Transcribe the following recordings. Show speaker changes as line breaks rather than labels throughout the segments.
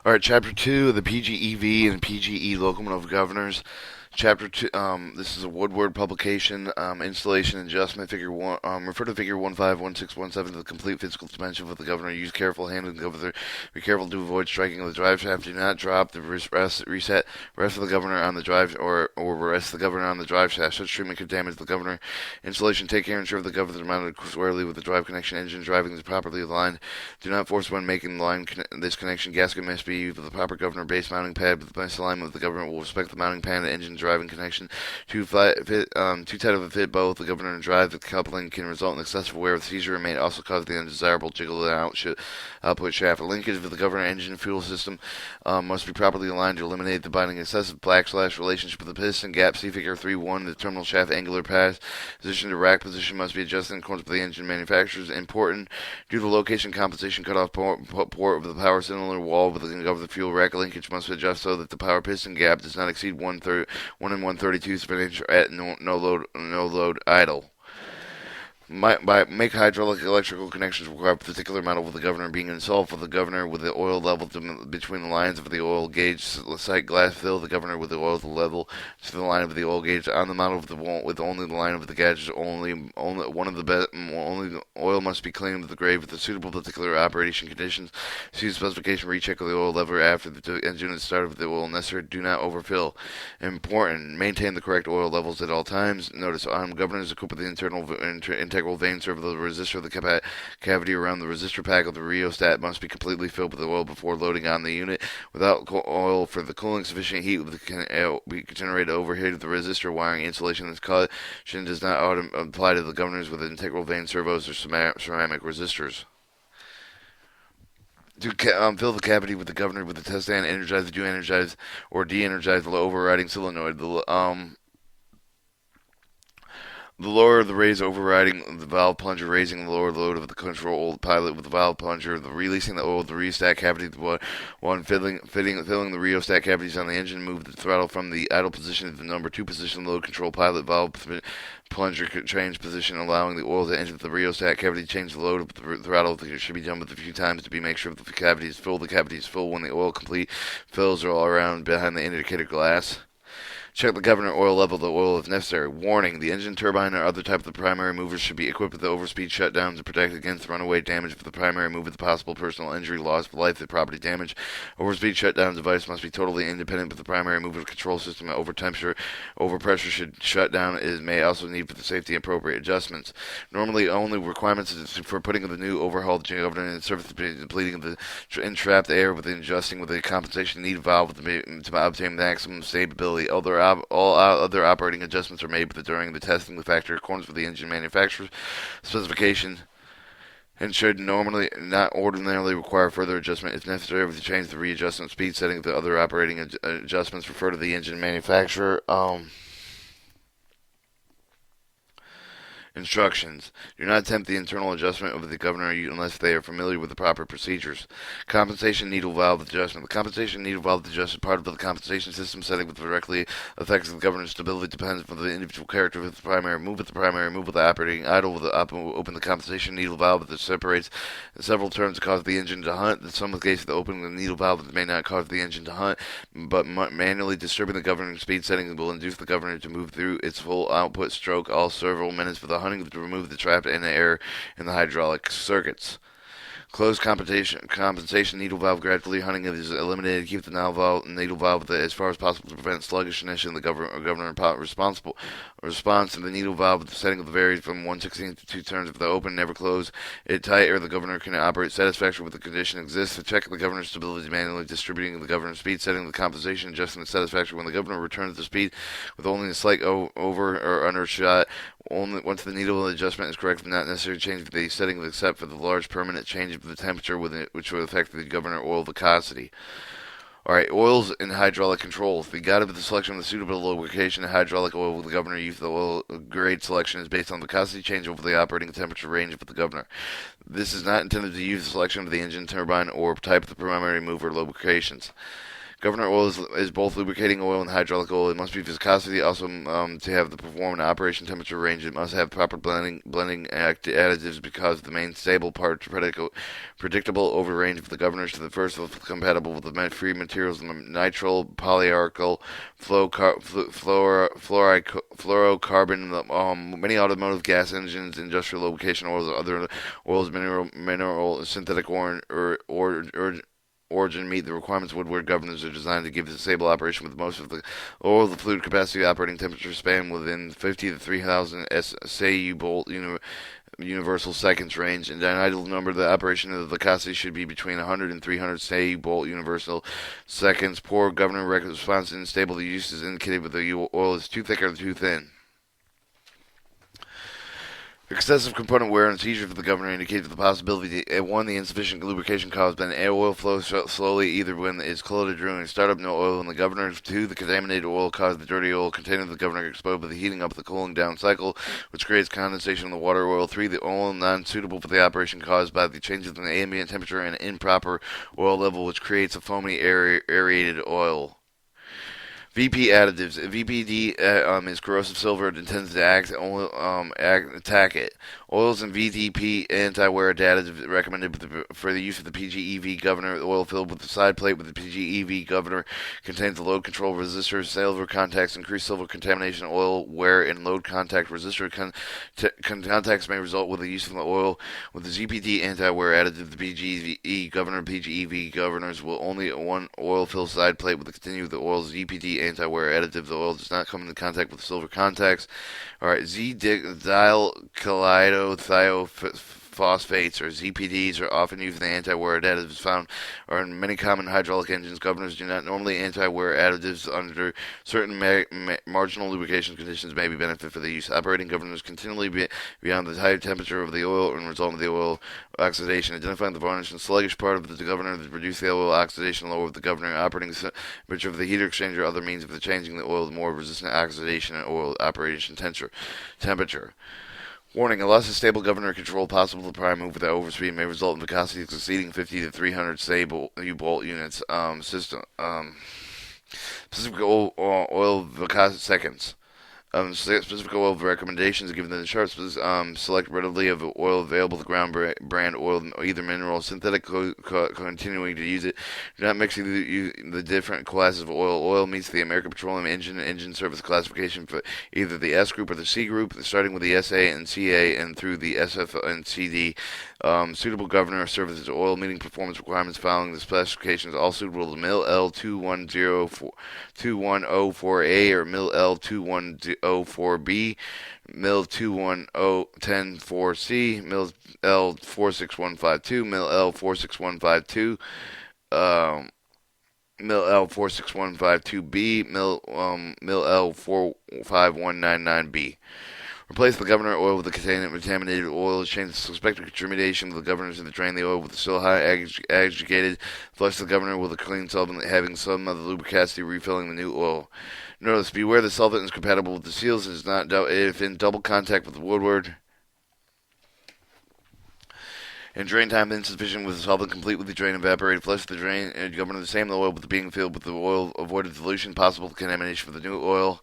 Alright, Chapter 2 of the PGEV and PGE Locomotive Governors. Chapter 2, this is a Woodward publication, installation adjustment, figure 1, refer to figure 151617 to the complete physical dimension of the governor. Use careful handling of the, be careful to avoid striking the drive shaft. Do not drop the rest of the governor on the drive, or rest the governor on the drive shaft. Such treatment could damage the governor. Installation, take care and ensure the governor is mounted squarely with the drive connection. Engine driving is properly aligned. Do not force when making the line this connection. Gasket must be used with the proper governor base mounting pad. With the misalignment of the governor will respect the mounting pad and engine driving connection. Too tight of a fit both the governor and drive. The coupling can result in excessive wear with seizure and may also cause the undesirable jiggle of the output shaft. A linkage of the governor engine fuel system must be properly aligned to eliminate the binding excessive backslash relationship with the piston gap. See figure 3.1. The terminal shaft angular pass position to rack position must be adjusted in accordance with the engine manufacturers. Important due to the location compensation cutoff port of the power cylinder wall with the fuel rack. Linkage must be adjusted so that the power piston gap does not exceed 1 and 1/32 of an inch at no load idle. Make hydraulic electrical connections require particular metal with the governor being installed for the governor with the oil level between the lines of the oil gauge sight glass. Fill the governor with the oil level to the line of the oil gauge on the model of the wall with only the line of the gauge. Only oil must be cleaned with the grade with the suitable particular operation conditions. See the specification. Recheck the oil lever after the engine is started with the oil necessary. Do not overfill. Important. Maintain the correct oil levels at all times. Notice governor is equipped with the integral vein serve the resistor of the cavity around the resistor pack of the rheostat must be completely filled with oil before loading on the unit. Without oil for the cooling, sufficient heat can be generated overheat of the resistor wiring. Insulation. This caution does not apply to the governors with integral vein servos or ceramic resistors. To fill the cavity with the governor with the test stand, energize, de-energize, or de-energize the overriding solenoid. The lower of the raise overriding the valve plunger, raising the lower load of the control pilot with the valve plunger, the releasing the oil of the rheostat cavity, filling the rheostat cavities on the engine, move the throttle from the idle position to the number 2 position, load control pilot valve plunger change position, allowing the oil to enter the rheostat cavity. Change the load of the throttle. It should be done with a few times to make sure that the cavity is full. The cavity is full when the oil complete fills are all around behind the indicator glass. Check the governor oil level of the oil if necessary. Warning, the engine turbine or other type of the primary movers should be equipped with the overspeed shutdown to protect against runaway damage for the primary mover, the possible personal injury, loss of life, the property damage. Overspeed shutdown device must be totally independent of the primary mover control system. Over pressure should shut down. It may also need for the safety appropriate adjustments. Normally, only requirements for putting the new overhauled governor in service, depleting of the entrapped air with adjusting with a compensation need valve to obtain maximum stability. All other operating adjustments are made during the testing the factory in accordance with the engine manufacturer's specification and should not ordinarily require further adjustment. If necessary, to change the readjustment speed setting of the other operating adjustments, refer to the engine manufacturer. Instructions. Do not attempt the internal adjustment of the governor unless they are familiar with the proper procedures. Compensation needle valve adjustment. The compensation needle valve adjustment part of the compensation system setting which directly affects the governor's stability depends on the individual character of the primary move. The primary move with the operating idle will open the compensation needle valve that separates several turns to cause the engine to hunt. In some cases, the opening of the needle valve may not cause the engine to hunt, but manually disturbing the governing speed setting will induce the governor to move through its full output stroke all several minutes for the hunting to remove the trapped air in the hydraulic circuits. Closed compensation needle valve gradually hunting is eliminated. Keep the needle valve as far as possible to prevent sluggishness in the governor response to the needle valve. The setting of varies from 1/16 to 2 turns. If the open never close it tight or the governor can operate satisfactorily with the condition exists. To check the governor's stability, manually distributing the governor's speed, setting the compensation, adjusting the satisfaction when the governor returns to speed with only a slight over or undershot. Only once the needle adjustment is correct, not necessary to change the setting except for the large permanent change of the temperature which would affect the governor oil viscosity. Alright, oils and hydraulic controls. The guide of the selection of the suitable lubrication and hydraulic oil with the governor use the oil grade selection is based on the viscosity change over the operating temperature range of the governor. This is not intended to use the selection of the engine, turbine, or type of the primary mover lubrications. Governor oil is both lubricating oil and hydraulic oil. It must be viscosity, also to have the perform and operation temperature range. It must have proper blending additives because the main stable part predictable over range of the governors to the first compatible with the free materials in the nitrile, polyalkyl, fluorocarbon, many automotive gas engines, industrial lubrication oils, other oils, mineral, synthetic origin meet the requirements of Woodward governors are designed to give a stable operation with most of the oil, the fluid capacity operating temperature span within 50 to 3000 SAU bolt universal seconds range, and an ideal number the operation of the viscosity should be between 100 and 300 SAU bolt universal seconds. Poor governor response and unstable the use is indicated with the oil is too thick or too thin. Excessive component wear and seizure for the governor indicates the possibility that 1. The insufficient lubrication caused by an oil flow slowly either when it's corroded during startup, no oil in the governor. 2. The contaminated oil caused the dirty oil containing the governor explode by the heating up the cooling down cycle, which creates condensation in the water oil. 3. The oil non-suitable for the operation caused by the changes in the ambient temperature and improper oil level, which creates a foamy aerated oil. VP additives. VPD is corrosive silver. It intends to attack it. Oils and VTP anti-wear additives recommended for the use of the PGEV governor. The oil filled with the side plate with the PGEV governor contains the load control resistor, silver contacts, increased silver contamination, oil wear, and load contact resistor contacts may result with the use of the oil. With the GPD anti-wear additive, the PGEV governors will only one oil fill side plate with the continue the oil's GPD anti-wear additive. The oil does not come into contact with silver contacts. Alright, Z-dialkylidophosphates, or ZPDs, are often used in the anti-wear additives found or in many common hydraulic engines. Governors do not normally anti-wear additives under certain marginal lubrication conditions may be benefit for the use. Operating governors continually beyond the high temperature of the oil and result in the oil oxidation. Identifying the varnish and sluggish part of the governor to reduce the oil oxidation, lower the governor operating temperature of the heater exchanger, other means of changing the oil, more resistant oxidation and oil operation temperature. Warning: a loss of stable governor control possible to prime move without overspeed may result in viscosity exceeding 50 to 300 stable U-bolt units. Specific oil viscosity seconds. Specific oil recommendations given in the charts. Select readily of oil available, the ground brand oil, either mineral, synthetic, continuing to use it. Do not mix the different classes of oil. Oil meets the American Petroleum engine service classification for either the S group or the C group, starting with the SA and CA and through the SF and CD. Suitable governor services oil meeting performance requirements following the specifications, all suitable to MIL L2104A or MIL L2104B, MIL 210104C, MIL L46152, MIL L46152, MIL L46152B, MIL L45199B. Replace the governor oil with the contaminated oil. Change the suspected contamination of the governors in the drain the oil with the still high aggregated. Flush the governor with a clean solvent, having some of the lubricity, refilling the new oil. Notice: beware the solvent is compatible with the seals and is not if in double contact with the Woodward. And drain time insufficient with the solvent complete with the drain evaporated. Flush the drain and governor the same oil with the being filled with the oil. Avoided dilution, possible contamination for the new oil.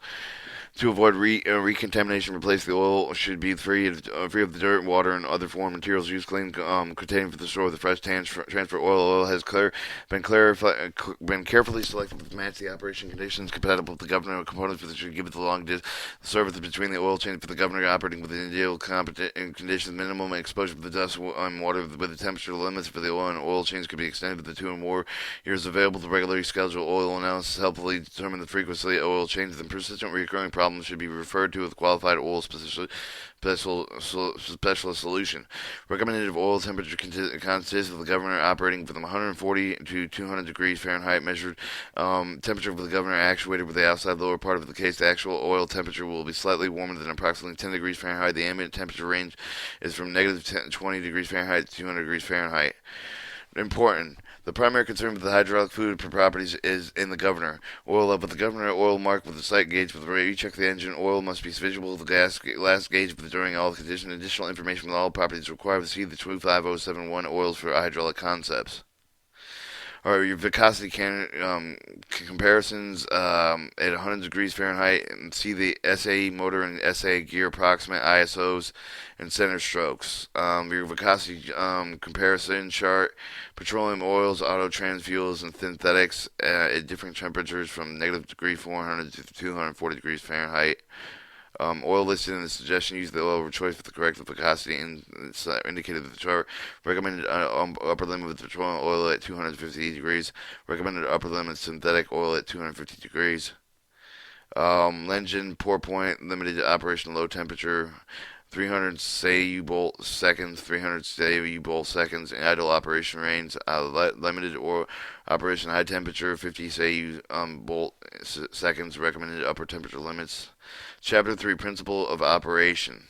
To avoid recontamination, replace the oil should be free of the dirt, water, and other foreign materials. Use clean container for the store with the fresh transfer oil. Oil has been carefully selected to match the operation conditions compatible with the governor components for the should give it the long service between the oil change for the governor operating within ideal conditions. Minimum exposure to the dust and water with the temperature limits for the oil and oil change could be extended to 2 or more years. Available to regularly schedule oil analysis helpfully determine the frequency of oil changes and persistent recurring problems should be referred to with qualified oil specialist solution. Recommended oil temperature consists of the governor operating from 140 to 200 degrees Fahrenheit. Measured temperature of the governor actuated with the outside lower part of the case. The actual oil temperature will be slightly warmer than approximately 10 degrees Fahrenheit. The ambient temperature range is from negative 20 degrees Fahrenheit to 200 degrees Fahrenheit. Important: the primary concern with the hydraulic fluid properties is in the governor. Oil level: the governor oil marked with the sight gauge with the recheck the engine. Oil must be visible with the last gauge during all conditions. Additional information with all properties required to see the 25071 oils for hydraulic concepts. or your viscosity comparisons at 100 degrees Fahrenheit, and see the SAE motor and SAE gear approximate ISOs and center strokes. Your viscosity comparison chart: petroleum oils, auto trans fuels, and synthetics at different temperatures from negative degree 400 to 240 degrees Fahrenheit. Oil listed in the suggestion: use the oil of choice with the correct viscosity indicated in the chart. Recommended upper limit with petroleum oil at 250 degrees. Recommended upper limit synthetic oil at 250 degrees. Engine pour point limited to operation low temperature. 300 SAU bolt seconds, 300 SAU bolt seconds, and idle operation range. Limited or operation high temperature, 50 SAU seconds. Recommended upper temperature limits. Chapter 3: Principle of Operation.